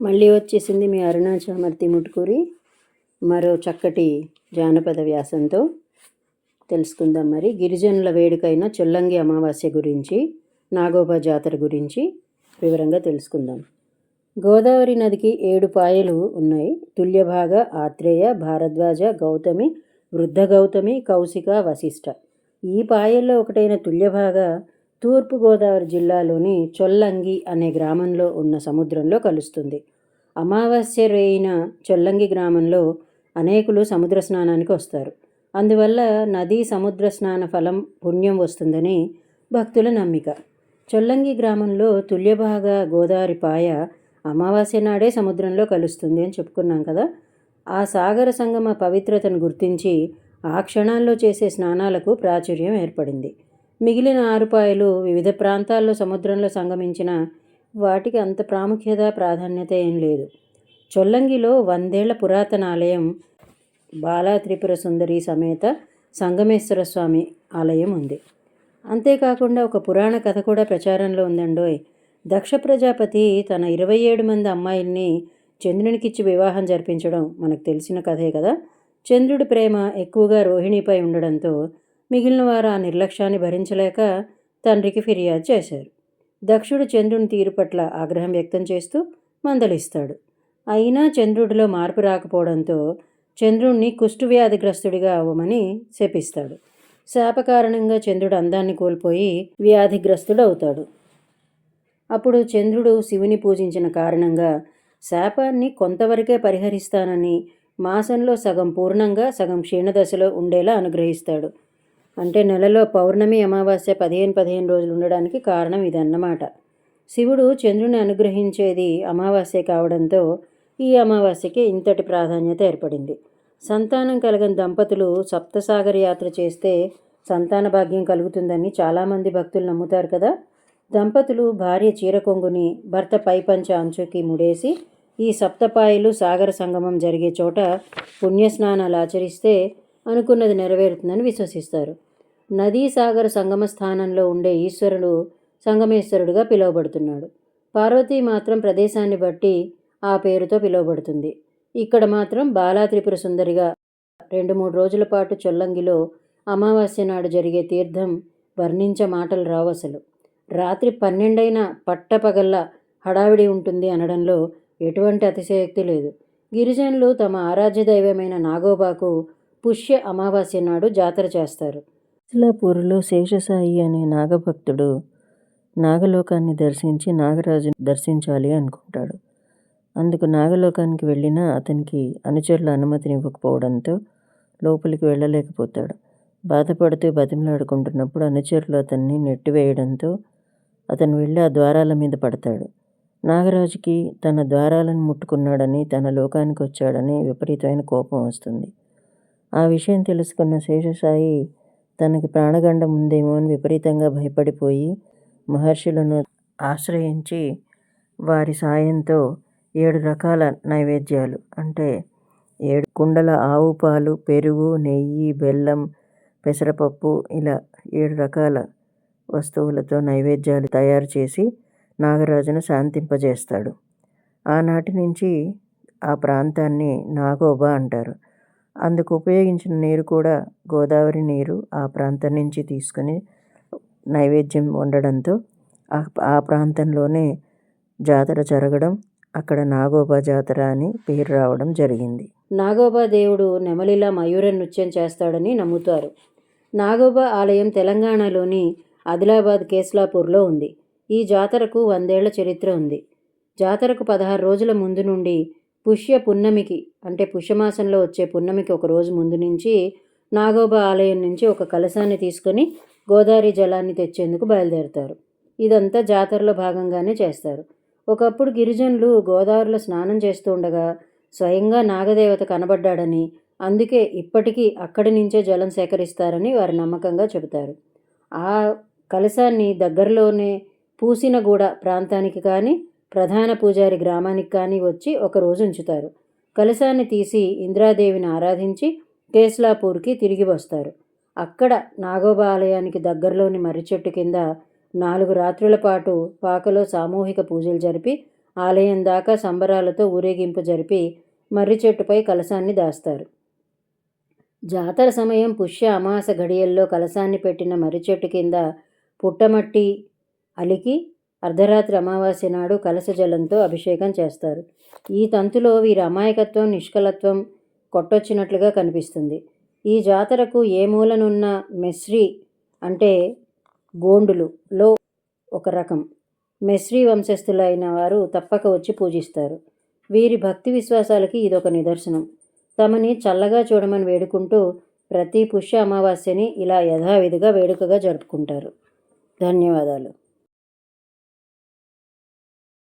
మళ్ళీ వచ్చేసింది మీ అరుణాచమర్తి ముటుకూరి మరో చక్కటి జానపద వ్యాసంతో తెలుసుకుందాం. మరి గిరిజనుల వేడుకైన చొల్లంగి అమావాస్య గురించి, నాగోబా జాతర గురించి వివరంగా తెలుసుకుందాం. గోదావరి నదికి 7 పాయలు ఉన్నాయి. తుల్యభాగ, ఆత్రేయ, భారద్వాజ, గౌతమి, వృద్ధ గౌతమి, కౌశిక, వశిష్ఠ. ఈ పాయల్లో ఒకటైన తుల్యభాగ తూర్పు గోదావరి జిల్లాలోని చొల్లంగి అనే గ్రామంలో ఉన్న సముద్రంలో కలుస్తుంది. అమావాస్య రేయిన చొల్లంగి గ్రామంలో అనేకులు సముద్ర స్నానానికి వస్తారు. అందువల్ల నదీ సముద్ర స్నాన ఫలం పుణ్యం వస్తుందని భక్తుల నమ్మిక. చొల్లంగి గ్రామంలో తుల్యభాగ గోదావరి పాయ అమావాస్య నాడే సముద్రంలో కలుస్తుంది అని చెప్పుకున్నాం కదా. ఆ సాగర సంగమ పవిత్రతను గుర్తించి ఆ క్షణాల్లో చేసే స్నానాలకు ప్రాచుర్యం ఏర్పడింది. మిగిలిన 6 పాయలు వివిధ ప్రాంతాల్లో సముద్రంలో సంగమించిన వాటికి అంత ప్రాముఖ్యత ప్రాధాన్యత ఏం లేదు. చొల్లంగిలో 100 ఏళ్ల పురాతన ఆలయం బాలా త్రిపుర సుందరి సమేత సంగమేశ్వర స్వామి ఆలయం ఉంది. అంతేకాకుండా ఒక పురాణ కథ కూడా ప్రచారంలో ఉందండోయ్. దక్ష ప్రజాపతి తన 27 మంది అమ్మాయిల్ని చంద్రునికిచ్చి వివాహం జరిపించడం మనకు తెలిసిన కథే కదా. చంద్రుడి ప్రేమ ఎక్కువగా రోహిణిపై ఉండడంతో మిగిలిన వారు ఆ నిర్లక్ష్యాన్ని భరించలేక తండ్రికి ఫిర్యాదు చేశారు. దక్షుడు చంద్రుని తీరు పట్ల ఆగ్రహం వ్యక్తం చేస్తూ మందలిస్తాడు. అయినా చంద్రుడిలో మార్పు రాకపోవడంతో చంద్రుణ్ణి కుష్ఠవ్యాధిగ్రస్తుడిగా అవ్వమని శపిస్తాడు. శాప కారణంగా చంద్రుడు అందాన్ని కోల్పోయి వ్యాధిగ్రస్తుడు అవుతాడు. అప్పుడు చంద్రుడు శివుని పూజించిన కారణంగా శాపాన్ని కొంతవరకే పరిహరిస్తానని మాసంలో సగం పూర్ణంగా సగం క్షీణదశలో ఉండేలా అనుగ్రహిస్తాడు. అంటే నెలలో పౌర్ణమి అమావాస్య 15 రోజులు ఉండడానికి కారణం ఇదన్నమాట. శివుడు చంద్రుని అనుగ్రహించేది అమావాస్య కావడంతో ఈ అమావాస్యకి ఇంతటి ప్రాధాన్యత ఏర్పడింది. సంతానం కలగని దంపతులు సప్తసాగర యాత్ర చేస్తే సంతాన భాగ్యం కలుగుతుందని చాలామంది భక్తులు నమ్ముతారు కదా. దంపతులు భార్య చీర కొంగుని భర్త పైపంచ అంచుకి ముడేసి ఈ సప్తపాయలు సాగర సంగమం జరిగే చోట పుణ్యస్నానాలు ఆచరిస్తే అనుకున్నది నెరవేరుతుందని విశ్వసిస్తారు. నదీ సాగర సంగమ స్థానంలో ఉండే ఈశ్వరుడు సంగమేశ్వరుడుగా పిలువబడుతున్నాడు. పార్వతీ మాత్రం ప్రదేశాన్ని బట్టి ఆ పేరుతో పిలువబడుతుంది. ఇక్కడ మాత్రం బాలా త్రిపుర సుందరిగా 2-3 రోజుల పాటు చొల్లంగిలో అమావాస్య నాడు జరిగే తీర్థం వర్ణించే మాటలు రావు అసలు. రాత్రి 12 అయినా పట్టపగల్లా హడావిడి ఉంటుంది అనడంలో ఎటువంటి అతిశయోక్తి లేదు. గిరిజనులు తమ ఆరాధ్య దైవమైన నాగోబాకు పుష్య అమావాస్య నాడు జాతర చేస్తారు. ఇస్లాపూర్లో శేషసాయి అనే నాగభక్తుడు నాగలోకాన్ని దర్శించి నాగరాజుని దర్శించాలి అనుకుంటాడు. అందుకు నాగలోకానికి వెళ్ళినా అతనికి అనుచరుల అనుమతిని ఇవ్వకపోవడంతో లోపలికి వెళ్ళలేకపోతాడు. బాధపడుతూ బతిమలాడుకుంటున్నప్పుడు అనుచరులు అతన్ని నెట్టివేయడంతో అతను వెళ్ళి ఆ ద్వారాల మీద పడతాడు. నాగరాజుకి తన ద్వారాలను ముట్టుకున్నాడని, తన లోకానికి వచ్చాడని విపరీతమైన కోపం వస్తుంది. ఆ విషయం తెలుసుకున్న శేషసాయి తనకి ప్రాణగండం ఉందేమో అని విపరీతంగా భయపడిపోయి మహర్షులను ఆశ్రయించి వారి సాయంతో 7 రకాల నైవేద్యాలు అంటే 7 కుండల ఆవు పాలు, పెరుగు, నెయ్యి, బెల్లం, పెసరపప్పు ఇలా 7 రకాల వస్తువులతో నైవేద్యాలు తయారు చేసి నాగరాజును శాంతింపజేస్తాడు. ఆనాటి నుంచి ఆ ప్రాంతాన్ని నాగోబా అంటారు. అందుకు ఉపయోగించిన నీరు కూడా గోదావరి నీరు ఆ ప్రాంతం నుంచి తీసుకుని నైవేద్యం వండడంతో ఆ ప్రాంతంలోనే జాతర జరగడం, అక్కడ నాగోబా జాతర అని పేరు రావడం జరిగింది. నాగోబా దేవుడు నెమలిలా మయూర నృత్యం చేస్తాడని నమ్ముతారు. నాగోబా ఆలయం తెలంగాణలోని ఆదిలాబాద్ కేస్లాపూర్లో ఉంది. ఈ జాతరకు 100 ఏళ్ల చరిత్ర ఉంది. జాతరకు 16 రోజుల ముందు నుండి పుష్య పున్నమికి అంటే పుష్యమాసంలో వచ్చే పున్నమికి ఒక రోజు ముందు నుంచి నాగోబా ఆలయం నుంచి ఒక కలశాన్ని తీసుకొని గోదావరి జలాన్ని తెచ్చేందుకు బయలుదేరుతారు. ఇదంతా జాతరలో భాగంగానే చేస్తారు. ఒకప్పుడు గిరిజనులు గోదావరిలో స్నానం చేస్తూ ఉండగా స్వయంగా నాగదేవత కనబడ్డాడని, అందుకే ఇప్పటికీ అక్కడి నుంచే జలం సేకరిస్తారని వారు నమ్మకంగా చెబుతారు. ఆ కలశాన్ని దగ్గరలోనే పూసినగూడ ప్రాంతానికి కానీ ప్రధాన పూజారి గ్రామానికి కానీ వచ్చి ఒకరోజు ఉంచుతారు. కలశాన్ని తీసి ఇంద్రాదేవిని ఆరాధించి కేస్లాపూర్కి తిరిగి వస్తారు. అక్కడ నాగోబా ఆలయానికి దగ్గరలోని మర్రి చెట్టు కింద 4 రాత్రుల పాటు పాకలో సామూహిక పూజలు జరిపి ఆలయం దాకా సంబరాలతో ఊరేగింపు జరిపి మర్రి చెట్టుపై కలశాన్ని దాస్తారు. జాతర సమయం పుష్య అమావాస గడియల్లో కలశాన్ని పెట్టిన మర్రి చెట్టు కింద పుట్టమట్టి అలికి అర్ధరాత్రి అమావాస్య నాడు కలశ జలంతో అభిషేకం చేస్తారు. ఈ తంతులో వీరి అమాయకత్వం, నిష్కలత్వం కొట్టొచ్చినట్లుగా కనిపిస్తుంది. ఈ జాతరకు ఏ మూలనున్న మెస్రి అంటే గోండులులో ఒక రకం మెస్రి వంశస్థులైన వారు తప్పక వచ్చి పూజిస్తారు. వీరి భక్తి విశ్వాసాలకి ఇదొక నిదర్శనం. తమని చల్లగా చూడమని వేడుకుంటూ ప్రతి పుష్య అమావాస్యని ఇలా యథావిధిగా వేడుకగా జరుపుకుంటారు. ధన్యవాదాలు.